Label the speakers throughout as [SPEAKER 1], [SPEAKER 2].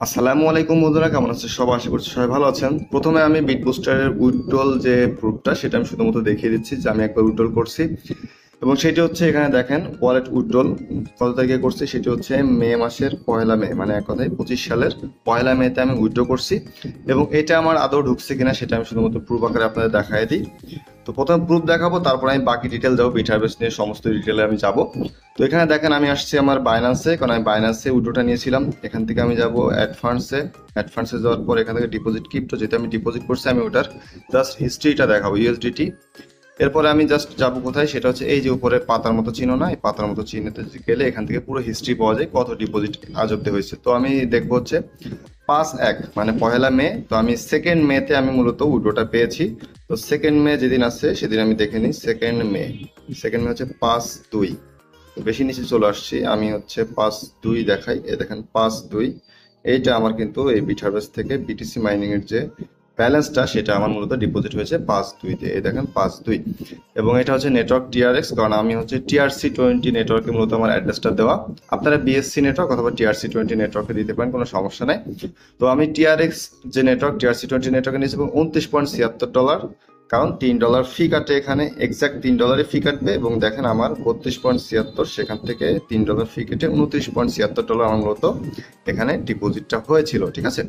[SPEAKER 1] আসসালামু আলাইকুম বন্ধুরা, কেমন আছেন সবাই? আশা করছি সবাই ভালো আছেন। প্রথমে আমি বিট বুস্টারের উইথড্রল যে প্রুফটা সেটা আমি শুধুমাত্র দেখিয়ে দিচ্ছি যে আমি একবার উইথড্রল করছি, এবং সেটি হচ্ছে এখানে দেখেন ওয়ালেট উইথড্রল কত তারিখে করছি। সেটি হচ্ছে মে মাসের 1 মে, মানে এক কথায় 25 সালের 1 মেতে আমি উইথড্র করছি। এবং এটা আমার আদৌ ঢুকছে কিনা সেটা আমি শুধুমাত্র প্রুফ আকারে আপনাদের দেখাই দিই। তো প্রথমে প্রুফ দেখাবো, তারপর আমি বাকি ডিটেল যাবো, বিটহারভেস্ট নিয়ে সমস্ত ডিটেলে আমি যাব। তো এখানে দেখেন আমি আসছি আমার বাইন্যান্সে, কারণ আমি বাইন্যান্সে উইথড্রটা নিয়েছিলাম। এখান থেকে আমি যাব অ্যাডভান্সে যাওয়ার পর এখান থেকে ডিপোজিট ক্রিপ্টো, যেটা আমি ডিপোজিট করছি আমি ওটার জাস্ট হিস্ট্রিটা দেখাবো, ইউএসডিটি। এরপরে আমি জাস্ট যাবো কোথায়, সেটা হচ্ছে এই যে উপরে পাতার মতো চিহ্ন, না এই পাতার মতো চিহ্নতে গেলে এখান থেকে পুরো হিস্ট্রি পাওয়া যায়, কত ডিপোজিট আজ অব্দি হয়েছে। তো আমি দেখবো হচ্ছে 5/1 মানে 1 মে। তো আমি 2nd মেতে আমি মূলত উইড্রোটা পেয়েছি। তো 2nd মে যেদিন আছে সেদিন আমি দেখে নিই। 2nd মে হচ্ছে 5/2। বেশি নিচে চলে আসছি, আমি হচ্ছে 5/2 দেখাই। এ দেখেন 5/2, এইটা আমার কিন্তু এই বিটহারভেস্ট থেকে বিটিসি মাইনিং এর যে ব্যালেন্সটা সেটা আমার মূলত ডিপোজিট হয়েছে 5/2-তে। এই দেখেন 5/2। এবং এটা হচ্ছে নেটওয়ার্ক টিআরএক্স, কারণ আমি হচ্ছে TRC20 নেটওয়ার্কে মূলত আমার অ্যাড্রেসটা দেওয়া। আপনারা বিএসসি নেটওয়ার্ক অথবা TRC20 নেটওয়ার্কে দিতে পারেন, কোনো সমস্যা নেই। তো আমি টিআরএক্স যে নেটওয়ার্ক TRC20 নেটওয়ার্কে নিয়েছি, এবং $29.76, কারণ $3 ফি কাটে এখানে, এক্সাক্ট $3 ফি কাটবে। এবং দেখেন আমার 32.76, সেখান থেকে $3 ফি কেটে $29.76 আমার মূলত এখানে ডিপোজিটটা হয়েছিল, ঠিক আছে।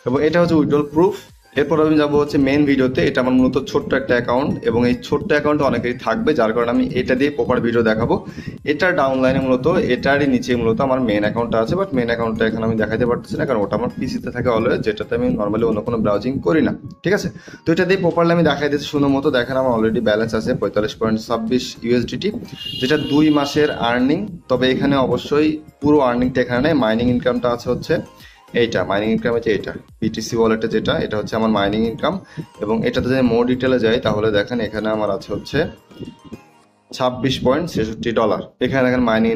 [SPEAKER 1] এবং এটা হচ্ছে উইথড্রল প্রুফ। এরপর আমি যাবো হচ্ছে মেন ভিডিওতে। এটা আমার মূলত ছোট্ট একটা অ্যাকাউন্ট, এবং এই ছোট্ট অ্যাকাউন্টে অনেকেরই থাকবে, যার কারণে আমি এটা দিয়ে প্রপার ভিডিও দেখাবো। এটার ডাউনলাইনে মূলত এটারই নিচে মূলত আমার মেন অ্যাকাউন্টটা আছে, বাট মেন অ্যাকাউন্টটা এখানে আমি দেখাতে পারতেছি না, কারণ ওটা আমার পিসিতে থাকে অলওয়েজ, যেটাতে আমি নর্মালি অন্য কোনো ব্রাউজিং করি না, ঠিক আছে। তো এটা দিয়ে প্রপারলি আমি দেখাই দিচ্ছি সুন্দর মতো। দেখেন আমার অলরেডি ব্যালেন্স আছে 45.26 ইউএসডিটি, যেটা 2 মাসের আর্নিং। তবে এখানে অবশ্যই পুরো আর্নিংটা এখানে নেই, মাইনিং ইনকামটা আছে হচ্ছে এইটা। মাইনিং ইনকাম হচ্ছে এটা বিটিসি ওয়ালেটে, যেটা এটা হচ্ছে আমার মাইনিং ইনকাম। এবং এটাতে যদি মোর ডিটেলে যাই তাহলে দেখেন এখানে আমার আছে হচ্ছে $26.66। এখানে দেখেন মাইনিং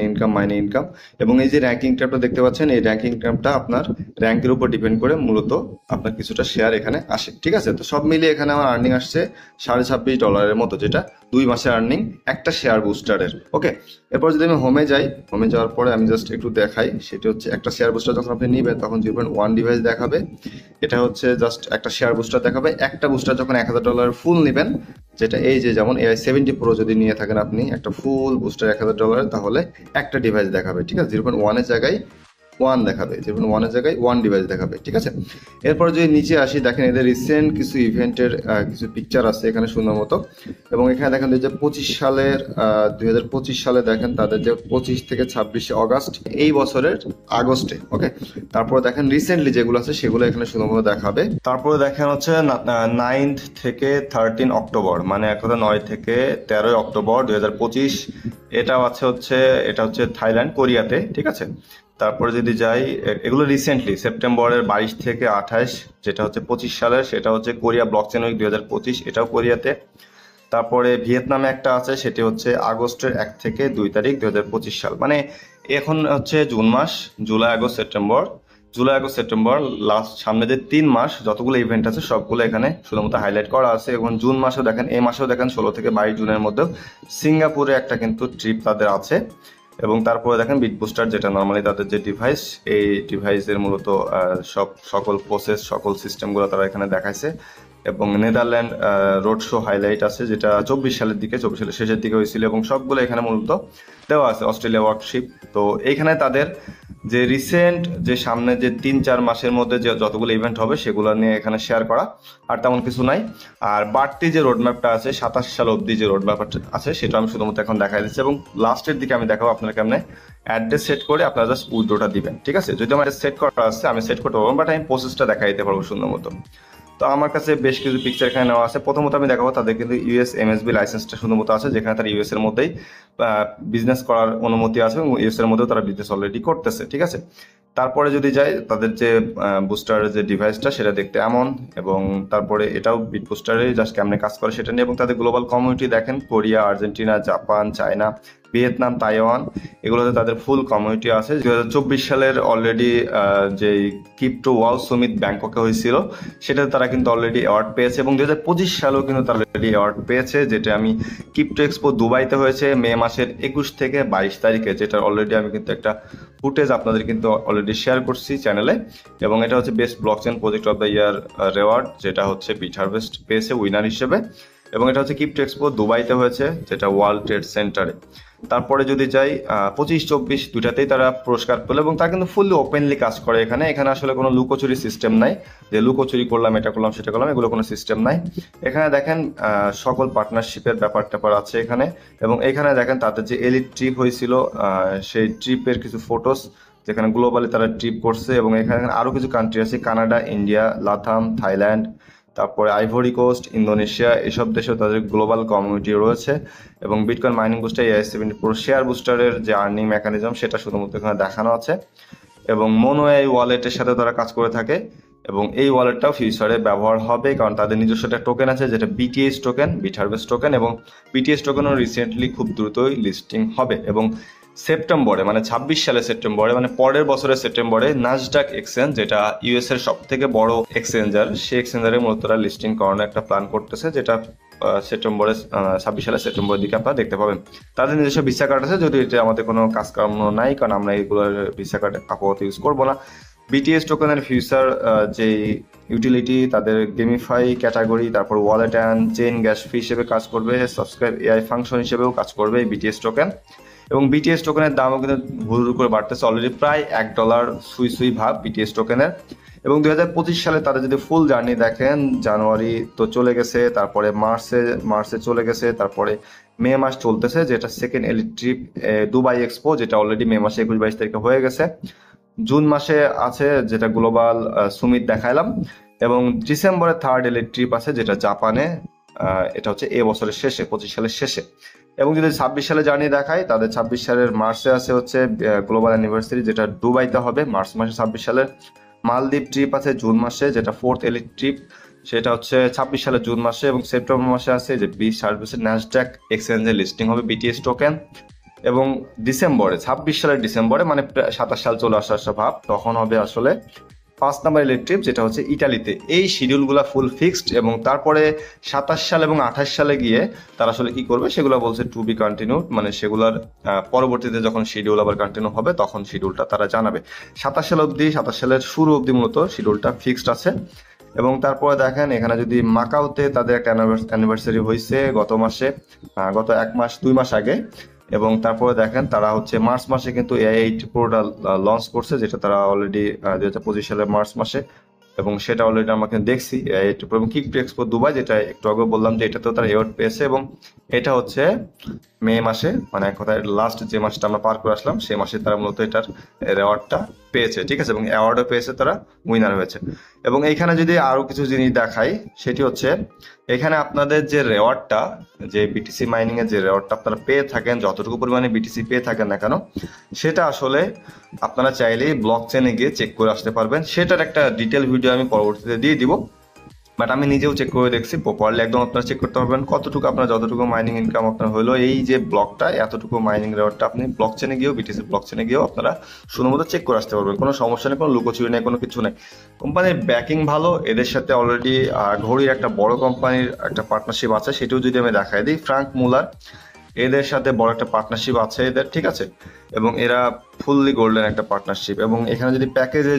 [SPEAKER 1] ইনকাম। এবং এই যে র্যাঙ্কিং ট্যাবটা দেখতে পাচ্ছেন, এই র্যাঙ্কিং ট্যাবটা আপনার র্যাঙ্কের উপর ডিপেন্ড করে মূলত আপনার কিছুটা শেয়ার এখানে আসে, ঠিক আছে। তো সব মিলিয়ে এখানে আমার আর্নিং আসছে $26.5 মতো, যেটা 2 মাসের আর্নিং একটা শেয়ার বুস্টারের। ওকে, এরপর যদি আমি হোমে যাই, হোমে যাওয়ার পরে আমি জাস্ট একটু দেখাই। সেটা হচ্ছে একটা শেয়ার বুস্টার যখন আপনি নিবেন তখন 0.1 ডিভাইস দেখাবে। এটা হচ্ছে জাস্ট একটা শেয়ার বুস্টার দেখাবে। একটা বুস্টার যখন $1000 ফুল নেবেন, যেটা এই যে যেমন AI70 Pro যদি নিয়ে থাকেন আপনি একটা ফুল বুস্টার $1000, তাহলে একটা ডিভাইস দেখাবে, ঠিক আছে। 0.1 এর জায়গায় 1 দেখাবে, 0.1 এর জায়গায় 1 ডিভাইস দেখাবে, ঠিক আছে। এরপর যদি নিচে আসি, দেখেন এদের রিসেন্ট কিছু ইভেন্টের কিছু পিকচার আছে এখানে সুন্দর মতো। এবং এখানে দেখেন 2025 সালে দেখেন তাদের যে 25 থেকে 26 আগস্ট এই বছরের আগস্টে, ওকে। তারপরে দেখেন রিসেন্টলি যেগুলো আছে সেগুলো এখানে সুন্দর মতো দেখাবে। তারপরে দেখেন হচ্ছে 9 থেকে 13 অক্টোবর, মানে এক কথা 9 থেকে 13 অক্টোবর 2025। এটা হচ্ছে থাইল্যান্ড, কোরিয়াতে, ঠিক আছে। তারপরে যদি যাই, এগুলো রিসেন্টলি সেপ্টেম্বরের 22 থেকে 28, যেটা হচ্ছে 25 সালের, সেটা হচ্ছে কোরিয়া ব্লকচেন উইক 2025, এটাও কোরিয়াতে। তারপরে ভিয়েতনামে একটা আছে, সেটি হচ্ছে আগস্টের 1 থেকে 2 তারিখ 2025 সাল। মানে এখন হচ্ছে জুন মাস, জুলাই আগস্ট সেপ্টেম্বর লাস্ট, সামনে যে 3 মাস যতগুলো ইভেন্ট আছে সবগুলো এখানে শুধুমাত্র হাইলাইট করা আছে। এবং জুন মাসেও দেখেন, এই মাসেও দেখেন 16 থেকে 22 জুনের মধ্যেও সিঙ্গাপুরে একটা কিন্তু ট্রিপ তাদের আছে। এবং তারপরে দেখেন বিট বুস্টার, যেটা নর্মালি তাদের যে ডিভাইস, এই ডিভাইসের মূলত সকল প্রসেস, সকল সিস্টেমগুলো তারা এখানে দেখাইছে। এবং নেদারল্যান্ড রোড শো হাইলাইট আছে, যেটা 24 সালের শেষের দিকে হয়েছিল, এবং সবগুলো এখানে মূলত দেওয়া আছে। অস্ট্রেলিয়া ওয়ার্কশিপ, তো এইখানে তাদের যে রিসেন্ট যে সামনে যে 3-4 মাসের মধ্যে যে যতগুলো ইভেন্ট হবে সেগুলো নিয়ে এখানে শেয়ার করা, আর তেমন কিছু নাই। আর বাড়তি যে রোডম্যাপটা আছে 27 সাল অবধি যে রোডম্যাপ আছে সেটা আমি শুধুমাত্র এখন দেখাই দিচ্ছি। এবং লাস্টের দিকে আমি দেখাবো আপনার কেমনে অ্যাড্রেস সেট করে আপনারা জাস্ট উইথড্রটা দিবেন, ঠিক আছে। যদি আমার সেট করা আছে আমি সেট করতে পারবো, বাট আমি প্রসেসটা দেখাই দিতে পারবো সুন্দর মতো। তো আমার কাছে বেশ কিছু পিকচার এখানে নেওয়া আছে। প্রথমত আমি দেখাবো তাদের কিন্তু ইউএস এমএসবি লাইসেন্সটা শুধুমাত্র আছে, যেখানে তারা ইউএস এর মধ্যেই বিজনেস করার অনুমতি আছে, এবং ইউএস এর মধ্যেও তারা বিজনেস অলরেডি করতেছে, ঠিক আছে। তারপরে যদি যাই, তাদের যে বুস্টারের যে ডিভাইসটা সেটা দেখতে এমন। এবং তারপরে এটাও বিট বুস্টারে জাস্ট কেমনে কাজ করে সেটা নিয়ে। এবং তাদের গ্লোবাল কমিউনিটি দেখেন, Korea, Argentina, Japan, China, Vietnam, Taiwan, এগুলোতে তাদের ফুল কমিউনিটি আছে। 2024 সালের অলরেডি যে ক্রিপ্টো ওয়ার্ল্ড সামিট ব্যাংককে হয়েছিল সেটাতে তারা কিন্তু অলরেডি অ্যাওয়ার্ড পেয়েছে, এবং 2025 সালেও কিন্তু তারা অলরেডি অ্যাওয়ার্ড পেয়েছে, যেটা আমি ক্রিপ্টো এক্সপো দুবাইতে হয়েছে মে মাসের 21 থেকে 22 তারিখে, যেটা অলরেডি আমি কিন্তু একটা ফুটেজ আপনাদের কিন্তু অলরেডি শেয়ার করছি চ্যানেলে। এবং এটা হচ্ছে best blockchain project of the year reward, যেটা হচ্ছে বিটহারভেস্ট পেয়েছে উইনার হিসেবে। এবং এটা হচ্ছে ক্রিপ্টো এক্সপো দুবাইতে হয়েছে, যেটা ওয়ার্ল্ড ট্রেড সেন্টারে। তারপরে যদি যাই 25-24 দুটাতেই তারা পুরস্কার পেল, এবং তারা কিন্তু ফুললি ওপেনলি কাজ করে। এখানে আসলে কোনো লুকোচুরি সিস্টেম নাই, যে লুকোচুরি করলাম, এটা করলাম, সেটা করলাম, এগুলো কোনো সিস্টেম নাই। এখানে দেখেন সকল পার্টনারশিপের ব্যাপার আছে এখানে। এবং এখানে দেখেন তাদের যে এলিট ট্রিপ হয়েছিল সেই ট্রিপের কিছু ফটোস, যেখানে গ্লোবালি তারা ট্রিপ করছে। এবং এখানে আরো কিছু কান্ট্রি আছে, কানাডা, ইন্ডিয়া, লাথাম, থাইল্যান্ড, তারপরে আইভরি কোস্ট, ইন্দোনেশিয়া, এসব দেশেও তাদের গ্লোবাল কমিউনিটি রয়েছে। এবং bitcoin mining booster AI-70 Pro share বুস্টারের যে আর্নিং মেকানিজম সেটা শুধুমাত্র এখানে দেখানো আছে। এবং মোনো এই ওয়ালেটের সাথে তারা কাজ করে থাকে, এবং এই ওয়ালেটটাও ফিউচারে ব্যবহার হবে, কারণ তাদের নিজস্ব একটা টোকেন আছে যেটা BTH টোকেন, বিটহারভেস্ট টোকেন। এবং BTH টোকেনও রিসেন্টলি খুব দ্রুতই লিস্টিং হবে। এবং সেপ্টেম্বরে, মানে 26 সালে সেপ্টেম্বরে, মানে পরের বছরের সেপ্টেম্বরে নাসডাক এক্সচেঞ্জ, যেটা ইউএস এর সব থেকে বড় এক্সচেঞ্জার, সেই এক্সচেঞ্জারে মূলত তারা লিস্টিং করানোর একটা প্ল্যান করতেছে, যেটা সেপ্টেম্বরে 26 সালে সেপ্টেম্বরের দিকে আপনারা দেখতে পাবেন। তাদের নিজস্ব ভিসা কার্ড আছে, যদি এটা আমাদের কোনো কাজকর্ম নাই, কারণ আমরা এগুলোর ভিসা কার্ড আপাতত ইউজ করবো না। BTS টোকেনের ফিউচার যে ইউটিলিটি, তাদের গেমিফাই ক্যাটাগরি, তারপর ওয়ালেট অ্যান্ড চেইন গ্যাস ফি হিসেবে কাজ করবে, সাবস্ক্রাইব AI ফাংশন হিসেবেও কাজ করবে এই BTS টোকেন। এবং BTS টোকেনের দামও কিন্তু হুড় করে বাড়তেছে, অলরেডি প্রায় $1 সুই ভাব BTS টোকেনের। এবং 2025 সালে তাদের যদি ফুল জার্নি দেখেন, জানুয়ারি তো চলে গেছে, তারপরে মার্চে চলে গেছে, তারপরে মে মাস চলতেছে, যেটা second elite trip Dubai expo, যেটা অলরেডি মে মাসে 21-22 তারিখে হয়ে গেছে। জুন মাসে আছে যেটা গ্লোবাল সুমিট দেখাইলাম। এবং ডিসেম্বরে থার্ড এলিট ট্রিপ আছে, যেটা জাপানে, এটা হচ্ছে এ বছরের শেষে, 25 সালের শেষে। এবং যদি 26 সালে জার্নি দেখায়, তাদের 26 সালের মার্চে আছে হচ্ছে গ্লোবাল অ্যানিভার্সারি, যেটা দুবাইতে হবে মার্চ মাসে 26 সালের। মালদ্বীপ ট্রিপ আছে জুন মাসে, যেটা ফোর্থ এলিট ট্রিপ, সেটা হচ্ছে 26 সালের জুন মাসে। এবং সেপ্টেম্বর মাসে আছে যে বিটহারভেস্টের ন্যাসডাক এক্সচেঞ্জে লিস্টিং হবে BTS টোকেন। এবং 26 সালের ডিসেম্বরে, মানে 27 সাল চলে আসা ভাব, তখন হবে আসলে 5 নাম্বার এলিট ট্রিপ, যেটা হচ্ছে ইটালিতে। এই শিডিউলগুলো ফুল ফিক্সড। এবং তারপরে 27 সাল এবং 28 সালে গিয়ে তারা আসলে কি করবে সেগুলো বলছে টু বি কন্টিনিউড, মানে সেগুলোর পরবর্তীতে যখন শিডিউল আবার কন্টিনিউ হবে তখন শিডিউলটা তারা জানাবে। 27 সালের শুরু অবধি মূলত শিডিউলটা ফিক্সড আছে। এবং তারপরে দেখেন এখানে যদি মাকাওতে তাদের একটা অ্যানিভার্সারি হয়েছে গত 1 মাস 2 মাস আগে। এবং তারপরে দেখেন তারা হচ্ছে মার্চ মাসে কিন্তু AI-80 Pro-টা লঞ্চ করছে, যেটা তারা অলরেডি 2025 সালের মার্চ মাসে। এবং সেটা অলরেডি আমরা দেখছি AI-80 Pro। এবং ক্রিপ্টো এক্সপো দুবাই, যেটা একটু আগে বললাম যে এটাতেও তারা অ্যাওয়ার্ড পেয়েছে। এবং এটা হচ্ছে মে মাসে, মানে এক কথায় লাস্ট যে মাসটা আমরা পার করে আসলাম সেই মাসে তারা মূলত এটার অ্যাওয়ার্ডটা পেয়েছে, ঠিক আছে। এবং অ্যাওয়ার্ডও পেয়েছে, তারা উইনার হয়েছে। এবং এইখানে যদি আরো কিছু জিনিস দেখাই, সেটি হচ্ছে এখানে আপনাদের যে রেওয়ার্ডটা, যে BTC মাইনিং এর যে রেওয়ার্ডটা আপনারা পেয়ে থাকেন, যতটুকু পরিমাণে BTC পেয়ে থাকেন না কেন, সেটা আসলে আপনারা চাইলেই ব্লক চেনে গিয়ে চেক করে আসতে পারবেন। সেটার একটা ডিটেল ভিডিও আমি পরবর্তীতে দিয়ে দিব, বাট আমি নিজেও চেক করে দেখছি প্রপারলি একদম। আপনারা চেক করতে পারবেন কতটুকু আপনার, যতটুকু মাইনিং ইনকাম আপনার হলো এই যে ব্লকটা, এতটুকু মাইনিং রেওয়ার্ডটা আপনি ব্লক চেনে গিয়েও, BTC ব্লক চেনে গিয়েও আপনারা শুধুমাত্র চেক করে আসতে পারবেন। কোনো সমস্যা নেই, কোনো লুকোচুরি নেই, কোনো কিছু নেই। কোম্পানির ব্যাকিং ভালো, এদের সাথে অলরেডি ঘড়ির একটা বড় কোম্পানির একটা পার্টনারশিপ আছে, সেটাও যদি আমি দেখাই দিই, ফ্রাঙ্ক মুলার, এদের সাথে বড় একটা পার্টনারশিপ আছে এদের, ঠিক আছে। এবং এরা ফুললি গোল্ডেন একটা পার্টনারশিপ। এবং এখানে যদি প্যাকেজে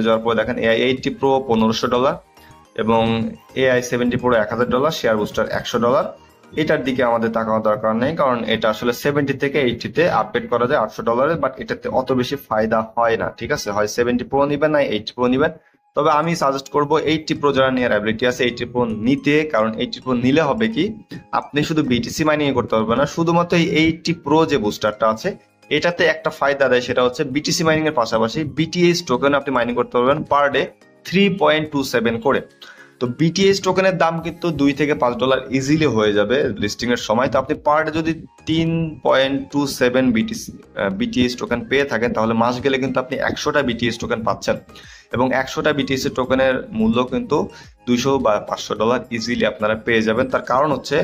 [SPEAKER 1] যাওয়ার পর দেখেন AI-80 Pro $1500, এবং AI-70 Pro $1000, শেয়ার বুস্টার $100। এটার দিকে আমাদের তাকানোর দরকার নেই, কারণ এটা আসলে 70 থেকে 80-তে আপডেট করা যায় $800, বাট এটাতে অত বেশি ফায়দা হয় না, ঠিক আছে। হয় 70 Pro নিবেন, না 80 Pro নিবেন। তবে আমি সাজেস্ট করবো 80 Pro যারা নেওয়ার অ্যাবিলিটি আছে 80 Pro নিতে, কারণ 80 Pro নিলে হবে কি, আপনি শুধু BTC মাইনিং করতে পারবেন না, শুধুমাত্র এই 80 Pro যে বুস্টারটা আছে এটাতে একটা ফায়দা দেয়, সেটা হচ্ছে BTC মাইনিং এর পাশাপাশি BTH টোকেন আপনি মাইনিং করতে পারবেন পার ডে 3.27 করে। তো BTH টোকেনের দাম কিন্তু $2 থেকে $5 ইজিলি হয়ে যাবে লিস্টিং এর সময়। তো আপনি পার ডে যদি 3.27 BTH টোকেন পেয়ে থাকেন, তাহলে মাস গেলে কিন্তু আপনি 100টা BTH টোকেন পাচ্ছেন। এবং 100টা BTC টোকেনের মূল্য কিন্তু 200 বা $500 ইজিলি আপনারা পেয়ে যাবেন। তার কারণ হচ্ছে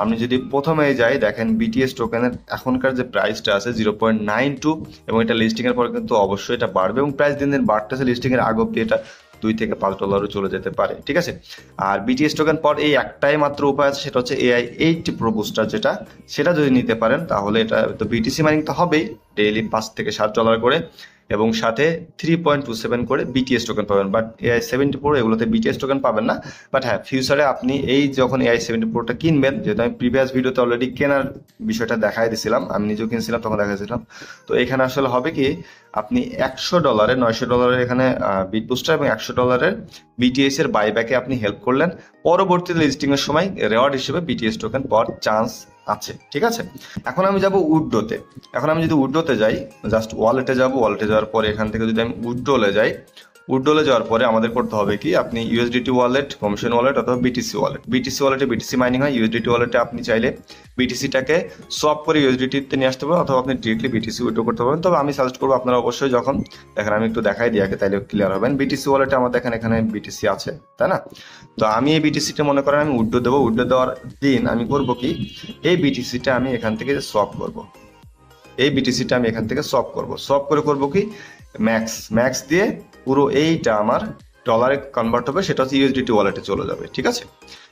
[SPEAKER 1] আমি যদি প্রথমে যাই, দেখেন বিটিএস টোকেনের এখনকার যে প্রাইসটা আছে 0.92, এবং এটা লিস্টিং এর পরে কিন্তু অবশ্যই এটা বাড়বে, এবং প্রাইস দিন দিন বাড়তেছে। লিস্টিং এর আগ অব্দি এটা $2 থেকে $5 চলে যেতে পারে, ঠিক আছে। আর বিটিএস টোকেন পর এই একটাই মাত্র উপায় আছে, সেটা হচ্ছে AI80 প্রো বুস্টার, সেটা যদি নিতে পারেন তাহলে এটা তো বিটিসি মাইনিং তো হবেই, ডেইলি $5 থেকে $7 করে, এবং সাথে 3.27 করে বিটিএস টোকেন পাবেন। বাট AI70 প্রো এগুলোতে বিটিএস টোকেন পাবেন না। বাট হ্যাঁ, ফিউচারে আপনি এই যখন AI70 প্রোটা কিনবেন, যেহেতু আমি প্রিভিয়াস ভিডিওতে অলরেডি কেনার বিষয়টা দেখাই দিয়েছিলাম, আমি নিজেও কিনছিলাম তখন দেখাইছিলাম। তো এখানে আসলে হবে কি, আপনি $100 $900 এখানে বিট বুস্টার এবং $100 বিটিএস এর বাইব্যাকে আপনি হেল্প করলেন, পরবর্তী লিস্টিং এর সময় রেওয়ার্ড হিসেবে বিটিএস টোকেন পাওয়ার চান্স আছে, ঠিক আছে। এখন আমি যাব উড্ডোতে। এখন আমি যদি উড্ডোতে যাই, জাস্ট ওয়ালেটে যাব, ওয়ালেটে যাওয়ার পরে এখান থেকে যদি আমি উড্ডোলে যাই, উড্ডোলে যাওয়ার পরে আমাদের করতে হবে কি, আপনি ইউএসডিটি ওয়ালেট, কমিশন ওয়ালেট অথবা বিটিসি ওয়ালেট, বিটিসি ওয়ালেটে বিটিসি মাইনিং হয়, ইউএসডিটি ওয়ালেটে আপনি চাইলে বিটিসিটাকে সোয়াপ করে ইউএসডিটিতে নিয়ে আসতে পারেন, অথবা আপনি ডিরেক্টলি বিটিসি উইথড্র করতে পারবেন। তবে আমি সাজেস্ট করবো আপনারা অবশ্যই যখন দেখেন, আমি একটু দেখাই দিই আগে, তাইলে ক্লিয়ার হবেন। বিটিসি ওয়ালেটে আমার দেখেন এখানে বিটিসি আছে, তাই না? তো আমি এই বিটিসিটা মনে করেন আমি উইথড্র দেবো, উইথড্র দেওয়ার দিন আমি করবো কি, এই বিটিসিটা আমি এখান থেকে সোয়াপ করবো, এই বিটিসিটা আমি এখান থেকে সোয়াপ করবো, সোয়াপ করে করবো কি, ম্যাক্স দিয়ে পুরো এইটা আমার ডলারে কনভার্ট হবে, সেটা হচ্ছে ইউএসডিটি ওয়ালেটে চলে যাবে, ঠিক আছে।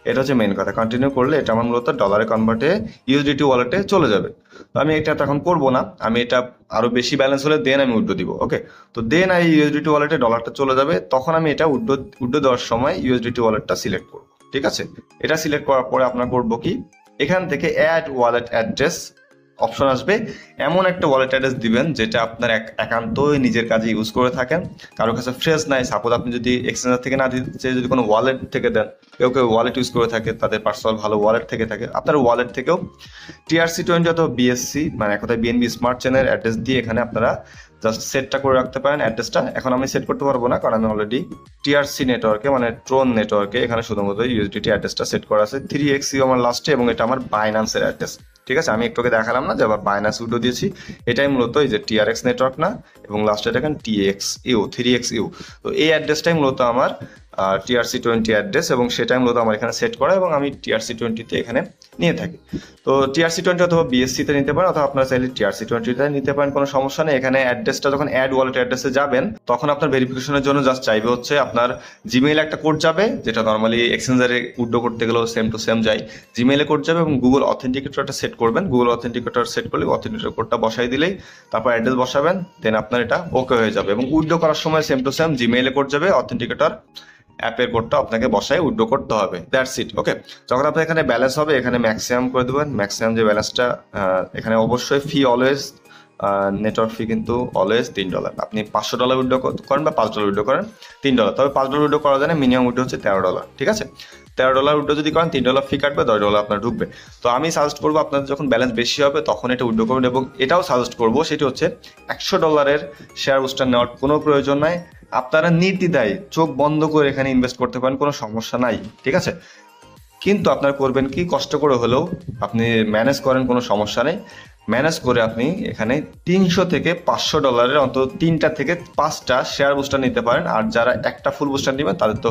[SPEAKER 1] এটা হচ্ছে মেইন কথা। কন্টিনিউ করলে এটা আমার মূলত ডলারে কনভার্টে ইউএসডিটি ওয়ালেটে চলে যাবে। তো আমি এটা তখন করবো না, আমি এটা আরো বেশি ব্যালেন্স হলে দেন আমি উইথড্র দিব, ওকে। তো দেন এই ইউএসডিটি ওয়ালেটে ডলারটা চলে যাবে, তখন আমি এটা উইথড্র দেওয়ার সময় ইউএসডিটি ওয়ালেটটা সিলেক্ট করবো, ঠিক আছে। এটা সিলেক্ট করার পরে আপনার করবো কি, এখান থেকে অ্যাড ওয়ালেট অ্যাড্রেস অপশন আসবে, এমন একটা ওয়ালেট অ্যাড্রেস দিবেন যেটা আপনার একান্তই নিজের কাজে ইউজ করে থাকেন, কারোর কাছে ফ্রেশ নাই। সাপোজ আপনি যদি এক্সচেঞ্জার থেকে না দিতে, যদি কোনো ওয়ালেট থেকে দেন, কেউ ওয়ালেট ইউজ করে থাকে, তাদের পার্সোনাল ভালো ওয়ালেট থেকে থাকে, আপনার ওয়ালেট থেকেও TRC20 অথবা বিএসসি, মানে এক কথায় বিএনবি স্মার্ট চেনের অ্যাড্রেস দিয়ে এখানে আপনারা জাস্ট সেটটা করে রাখতে পারেন অ্যাড্রেসটা। এখন আমি সেট করতে পারবো না, কারণ আমি অলরেডি টিআরসি নেটওয়ার্কে, মানে ট্রোন নেটওয়ার্কে এখানে শুধুমাত্র ইউএসডিটি অ্যাড্রেসটা সেট করা আছে, 3xu আমার লাস্টে, এবং এটা আমার বাইন্যান্সের অ্যাড্রেস, ঠিক আছে। আমি একটুকে দেখালাম না যে আবার বাইন্যান্স উইডো দিয়েছি, এটাই মূলত এই যে TRX নেটওয়ার্ক না, এবং লাস্টে দেখেন TXU 3xu। তো এই অ্যাড্রেসটাই মূলত আমার TRC20 অ্যাড্রেস, এবং সেটাই মূলত আমার এখানে সেট করা, এবং আমি TRC20-তে এখানে নিয়ে থাকি। তো TRC20 অথবা বিএসসি-তে নিতে পারেন, অথবা আপনারা চাইলে TRC20-তে নিতে পারেন, কোনো সমস্যা নেই। এখানে অ্যাড্রেসটা যখন অ্যাড ওয়ালেট অ্যাড্রেসে যাবেন, তখন আপনার ভেরিফিকেশনের জন্য জাস্ট চাইবে হচ্ছে আপনার জিমেইলে একটা কোড যাবে, যেটা নর্মালি এক্সচেঞ্জারে উইথড্র করতে গেলেও সেম টু সেম যায়, জিমেইলে কোড যাবে, এবং গুগল অথেন্টিকেটরটা সেট করবেন। গুগল অথেন্টিকেটর সেট করলে অথেন্টিকেটর কোডটা বসাই দিলেই তারপর অ্যাড্রেস বসাবেন, দেন আপনার এটা ওকে হয়ে যাবে। এবং উইথড্র করার সময় সেম টু সেম জিমেইলে কোড যাবে, অথেন্টিকেটর অ্যাপের কোডটা আপনাকে বসায় উইথড্র করতে হবে, দ্যাটস ইট, ওকে। যখন আপনার এখানে ব্যালেন্স হবে, এখানে ম্যাক্সিমাম করে দেবেন, ম্যাক্সিমাম যে ব্যালেন্সটা, এখানে অবশ্যই ফি অলওয়েজ, নেটওয়ার্ক ফি কিন্তু অলওয়েজ $3। আপনি $500 উইথড্র করেন বা $5 উইথড্র করেন, $3। তবে $5 উইথড্র করা যায় না, মিনিমাম উইথড্র হচ্ছে $13, ঠিক আছে। $13 উইথড্র যদি করেন, $3 ফি কাটবে, $10 আপনার ঢুকবে। তো আমি সাজেস্ট করবো আপনার যখন ব্যালেন্স বেশি হবে তখন এটা উইথড্র করবেন, এবং এটাও সাজেস্ট করবো সেটি হচ্ছে $100 শেয়ার বুস্টার নেওয়ার কোনো প্রয়োজন নাই। আপনারা নির্দ্বিধায় চোখ বন্ধ করে এখানে ইনভেস্ট করতে পারেন, কোনো সমস্যা নাই, ঠিক আছে। কিন্তু আপনারা করবেন কি, কষ্ট করে হলেও আপনি ম্যানেজ করেন, কোনো সমস্যা নেই। ম্যানেজ করে আপনি এখানে $300 থেকে $500 অন্তত 3টা থেকে 5টা শেয়ার বুস্টার নিতে পারেন, আর যারা একটা ফুল বুস্টার নেবেন তাদের তো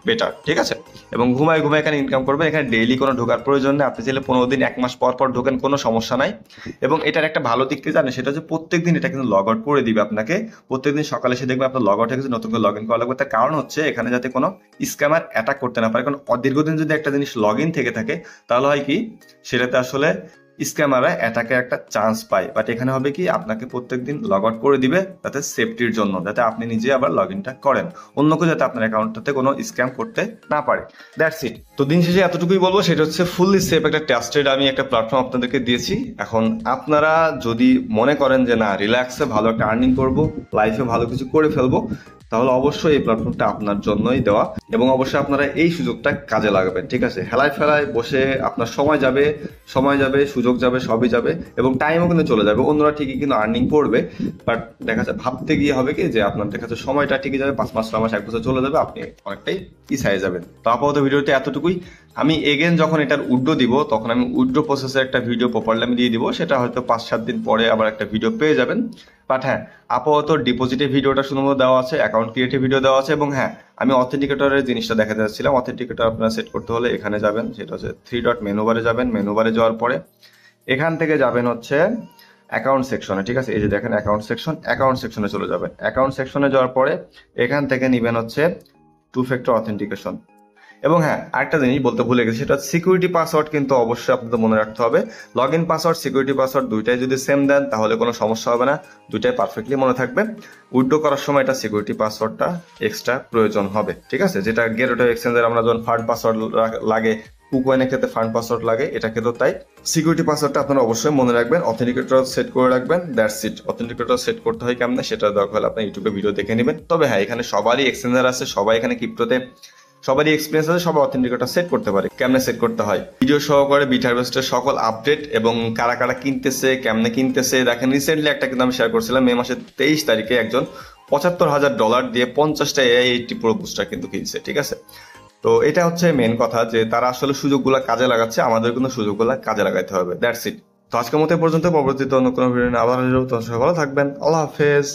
[SPEAKER 1] বেটার, ঠিক আছে। এবং ঘুমায় এখানে ইনকাম করবেন, এখানে ডেইলি কোনো ঢোকার প্রয়োজন নেই, আপনি চাইলে 15 দিন 1 মাস পর পর ঢোকেন, কোনো সমস্যা নাই। এবং এটার একটা ভালো দিক কি জানেন, সেটা হচ্ছে প্রত্যেকদিন এটা কিন্তু লগ আউট করে দিবে আপনাকে, প্রত্যেকদিন সকালে এসে দেখবে আপনার লগ আউট হয়ে গেছে, নতুন করে লগ ইন করা লাগবে। তার কারণ হচ্ছে এখানে যাতে কোনো স্ক্যামার অ্যাটাক করতে না পারে, কারণ দীর্ঘদিন যদি একটা জিনিস লগ ইন থেকে থাকে, তাহলে হয় কি, সেটাতে আসলে স্ক্যামাররা অ্যাটাকের একটা চান্স পায়। বাট এখানে হবে কি, আপনাকে প্রত্যেকদিন লগ আউট করে দিবে, যাতে সেফটির জন্য, যাতে আপনি নিজে আবার লগ ইনটা করেন, অন্য কেউ যাতে আপনার অ্যাকাউন্টটাতে কোনো স্ক্যাম করতে না পারে, দ্যাটস ইট। তো দিন শেষে এতটুকুই বলবো, সেটা হচ্ছে ফুললি সেফ একটা ট্রাস্টেড আমি একটা প্ল্যাটফর্ম আপনাদেরকে দিয়েছি। এখন আপনারা যদি মনে করেন যে না, রিল্যাক্সে ভালো একটা আর্নিং করবো, লাইফে ভালো কিছু করে ফেলবো, তাহলে অবশ্যই এই প্ল্যাটফর্মটা আপনার জন্যই দেওয়া, এবং অবশ্যই আপনারা এই সুযোগটা কাজে লাগাবেন, ঠিক আছে। হেলায় ফেলায় বসে আপনার সময় যাবে, সুযোগ যাবে, সবই যাবে, এবং টাইমও কিন্তু চলে যাবে। অন্যরা ঠিকই কিন্তু আর্নিং করবে, বাট দেখা যায় ভাবতে গিয়ে হবে কি, যে আপনার দেখা যাচ্ছে সময়টা ঠিকই যাবে, 5 মাস 6 মাস 1 বছর চলে যাবে, আপনি অনেকটাই পিছায় যাবেন। তো আপাতত ভিডিওতে এতটুকুই। আমি এগেন যখন এটার উইথড্র দিব তখন আমি উইথড্র প্রসেসের একটা ভিডিও প্রপারলি আমি দিয়ে দিব, সেটা হয়তো 5-7 দিন পরে আবার একটা ভিডিও পেয়ে যাবেন। বাট হ্যাঁ, আপাতত ডিপোজিটের ভিডিওটা শুধুমাত্র দেওয়া আছে, অ্যাকাউন্ট ক্রিয়েটের ভিডিও দেওয়া আছে, এবং হ্যাঁ আমি অথেন্টিকেটরের জিনিসটা দেখাতে যাচ্ছিলাম। অথেন্টিকেটর আপনারা সেট করতে হলে এখানে যাবেন, সেটা হচ্ছে 3 ডট মেনু বারে যাবেন। মেনু বারে যাওয়ার পরে এখান থেকে যাবেন হচ্ছে অ্যাকাউন্ট সেকশনে, ঠিক আছে? এই যে দেখেন অ্যাকাউন্ট সেকশন, অ্যাকাউন্ট সেকশনে চলে যাবেন। অ্যাকাউন্ট সেকশনে যাওয়ার পরে এখান থেকে নেবেন হচ্ছে 2 ফ্যাক্টর অথেন্টিকেশন। এবং হ্যাঁ, আরেকটা জিনিস বলতে ভুলে গেছি, সেটা সিকিউরিটি পাসওয়ার্ড কিন্তু অবশ্যই আপনাদের মনে রাখতে হবে। Log in password, security password দুইটাই যদি সেম দেন তাহলে কোনো সমস্যা হবে না, দুইটাই পারফেক্টলি মনে থাকবে। উইথড্র করার সময় এটা সিকিউরিটি পাসওয়ার্ডটা এক্সট্রা প্রয়োজন হবে, ঠিক আছে? যেটা গেটওয়ে এক্সচেঞ্জের আমরা যখন ফান্ড পাসওয়ার্ড লাগে, কুকয়েনের ক্ষেত্রে ফান্ড পাসওয়ার্ড লাগে, এটা কিন্তু তাই। সিকিউরিটি পাসওয়ার্ডটা আপনারা অবশ্যই মনে রাখবেন, অথেন্টিকেটর সেট করে রাখবেন, দ্যাটস ইট। অথেন্টিকেটর সেট করতে হয় কেমনে সেটা দরকার হলে আপনি ইউটিউবে ভিডিও দেখে নেবেন। তবে হ্যাঁ, এখানে সবারই এক্সচেঞ্জার আছে, সবাই এখানে ক্রিপ্টোতে সবারই এক্সপিরিয়েন্স আছে, সবাই অথেন্টিকেটর সেট করতে পারে। কেমনে সেট করতে হয় ভিডিও সহকারে বিট হারভেস্টের সকল আপডেট এবং কারা কারা কিনতেছে, কেমনে কিনতেছে দেখেন। রিসেন্টলি একটা কিন্তু আমি শেয়ার করছিলাম, মে মাসের 23 তারিখে একজন $75,000 দিয়ে 50টা AI80 প্রো বুস্টার কিন্তু কিনছে, ঠিক আছে? তো এটা হচ্ছে মেন কথা, যে তারা আসলে সুযোগগুলো কাজে লাগাচ্ছে, আমাদের কিন্তু সুযোগগুলো কাজে লাগাইতে হবে, দ্যাটস ইট। তো আজকের মতো পর্যন্ত, পরবর্তীতে অন্য কোনো ভিডিও নিয়ে আবার ভালো থাকবেন। আল্লাহ হাফেজ।